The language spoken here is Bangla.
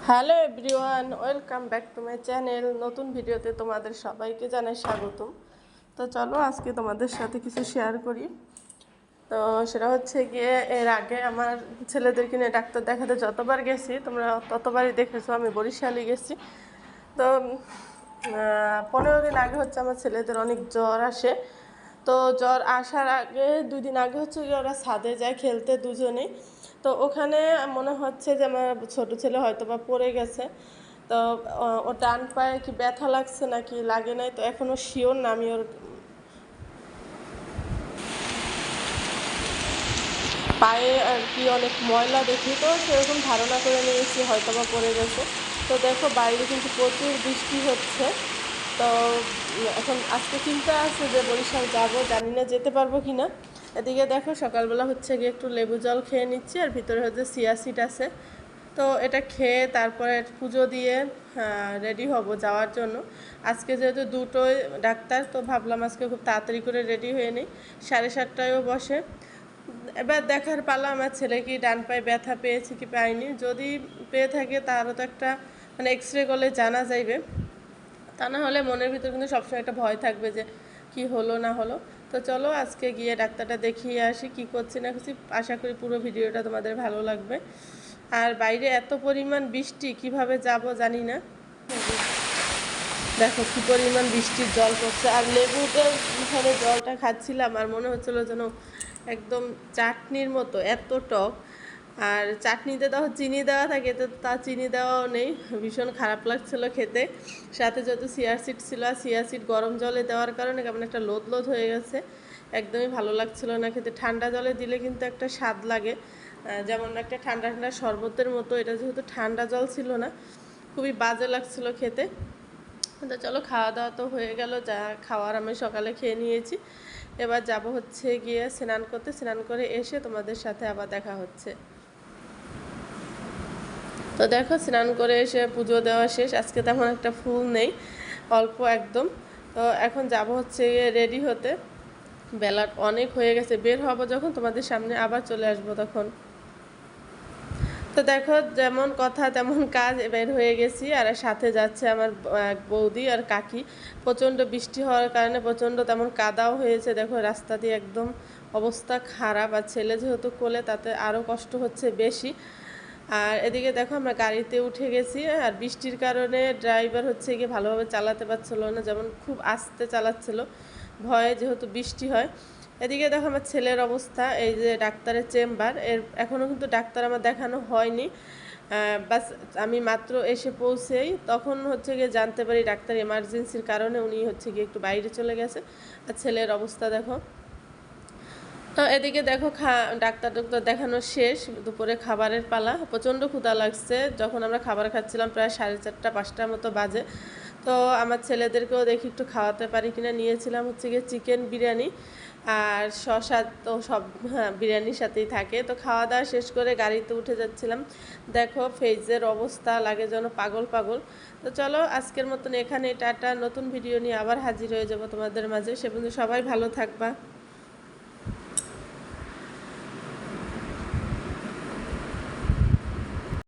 Hello everyone, welcome back to my channel. নতুন ভিডিওতে তোমাদের সবাইকে জানাই স্বাগতম। তো চলো আজকে তোমাদের সাথে কিছু শেয়ার করি। তো সেটা হচ্ছে গিয়ে এর আগে আমার ছেলেদেরকে নিয়ে ডাক্তার দেখাতে যতবার গেছি তোমরা ততবারই দেখেছো আমি বরিশালে গেছি। তো 15 দিন আগে হচ্ছে আমার ছেলেদের অনেক জ্বর আসে। তো জ্বর আসার আগে 2 দিন আগে হচ্ছে গিয়ে ওরা ছাদে যায় খেলতে দুজনেই। তো ওখানে মনে হচ্ছে যে আমার ছোটো ছেলে হয়তো বা পড়ে গেছে। তো ও ডান পায়ে কি ব্যথা লাগছে নাকি লাগে নাই, তো এখনও শিওর না। আমি ওর পায়ে আর কি অনেক ময়লা দেখি, তো সেরকম ধারণা করে নিয়েছি হয়তো বা পড়ে গেছে। তো দেখো বাইরে কিন্তু প্রচুর বৃষ্টি হচ্ছে। তো এখন আজকে চিন্তা আছে যে বরিশাল যাব, জানি না যেতে পারবো কি না। এদিকে দেখো সকালবেলা হচ্ছে গিয়ে একটু লেবু জল খেয়ে নিচ্ছি, আর ভিতরে হচ্ছে চিয়া সিড আছে। তো এটা খেয়ে তারপরে পুজো দিয়ে রেডি হব যাওয়ার জন্য। আজকে যেহেতু দুটোই ডাক্তার, তো ভাবলাম আজকে খুব তাড়াতাড়ি করে রেডি হয়ে নিই। 7:30টায়ও বসে। এবার দেখার পালা আমার ছেলে কি ডান পায়ে ব্যথা পেয়েছে কি পায়নি। যদি পেয়ে থাকে তারও তো একটা এক্স রে করলে জানা যাইবে। তা না হলে মনের ভিতর কিন্তু সবসময় একটা ভয় থাকবে যে কি হলো না হলো। তো চলো আজকে গিয়ে ডাক্তারটা দেখিয়ে আসি কি করছি না করছি। আশা করি পুরো ভিডিওটা তোমাদের ভালো লাগবে। আর বাইরে এত পরিমাণ বৃষ্টি, কিভাবে যাব জানি না। দেখো কি পরিমাণ বৃষ্টির জল পড়ছে, আর লেবুতে এখানে জলটা খাচ্ছিলাম আর মনে হচ্ছিলো যেন একদম চাটনির মতো, এত টক। আর চাটনিতে তো চিনি দেওয়া থাকে, তো তা চিনি দেওয়াও নেই। ভীষণ খারাপ লাগছিলো খেতে। সাথে যেহেতু সিয়া সিড ছিল, আর সিয়া সিড গরম জলে দেওয়ার কারণে কেমন একটা লোদ লোদ হয়ে গেছে, একদমই ভালো লাগছিলো না খেতে। ঠান্ডা জলে দিলে কিন্তু একটা স্বাদ লাগে, যেমন একটা ঠান্ডা ঠান্ডা শরবতের মতো। এটা যেহেতু ঠান্ডা জল ছিল না, খুবই বাজে লাগছিলো খেতে। তো চলো খাওয়া দাওয়া তো হয়ে গেল, যা খাওয়ার আমি সকালে খেয়ে নিয়েছি। এবার যাব হচ্ছে গিয়ে স্নান করতে। স্নান করে এসে তোমাদের সাথে আবার দেখা হচ্ছে। তো দেখো স্নান করে এসে পুজো দেওয়া শেষ। আজকে তেমন একটা ফুল নেই, অল্প একদম। তো এখন যাব হচ্ছে গিয়ে রেডি হতে। বেলা অনেক হয়ে গেছে, বের হব যখন তোমাদের সামনে আবার চলে আসবো তখন। তো দেখো যেমন কথা তেমন কাজ, বের হয়ে গেছি। আর সাথে যাচ্ছে আমার এক বৌদি আর কাকি। প্রচণ্ড বৃষ্টি হওয়ার কারণে প্রচণ্ড তেমন কাদাও হয়েছে, দেখো রাস্তা দিয়ে একদম অবস্থা খারাপ। আর ছেলে যেহেতু কোলে, তাতে আরও কষ্ট হচ্ছে বেশি। আর এদিকে দেখো আমরা গাড়িতে উঠে গেছি, আর বৃষ্টির কারণে ড্রাইভার হচ্ছে গিয়ে ভালোভাবে চালাতে পারছিলো না, যেমন খুব আস্তে চালাচ্ছিল ভয়ে, যেহেতু বৃষ্টি হয়। এদিকে দেখো আমার ছেলের অবস্থা, এই যে ডাক্তারের চেম্বার, এখনও কিন্তু ডাক্তার আমার দেখানো হয়নি। বাস আমি মাত্র এসে পৌঁছেই তখন হচ্ছে গিয়ে জানতে পারি ডাক্তার এমার্জেন্সির কারণে উনি হচ্ছে গিয়ে একটু বাইরে চলে গেছে। আর ছেলের অবস্থা দেখো। তো এদিকে দেখো ডাক্তার দেখানো শেষ, দুপুরে খাবারের পালা। প্রচণ্ড ক্ষুধা লাগছে, যখন আমরা খাবার খাচ্ছিলাম প্রায় 4:30 5টার মতো বাজে। তো আমার ছেলেদেরকেও দেখি একটু খাওয়াতে পারি কিনা, নিয়েছিলাম হচ্ছে গিয়ে চিকেন বিরিয়ানি আর শসা। তো সব বিরিয়ানির সাথেই থাকে। তো খাওয়া দাওয়া শেষ করে গাড়িতে উঠে যাচ্ছিলাম। দেখো ফেজের অবস্থা, লাগে যেন পাগল পাগল। তো চলো আজকের মতন এখানে টাটা। নতুন ভিডিও নিয়ে আবার হাজির হয়ে যাব তোমাদের মাঝে। সে পর্যন্ত সবাই ভালো থাকবা।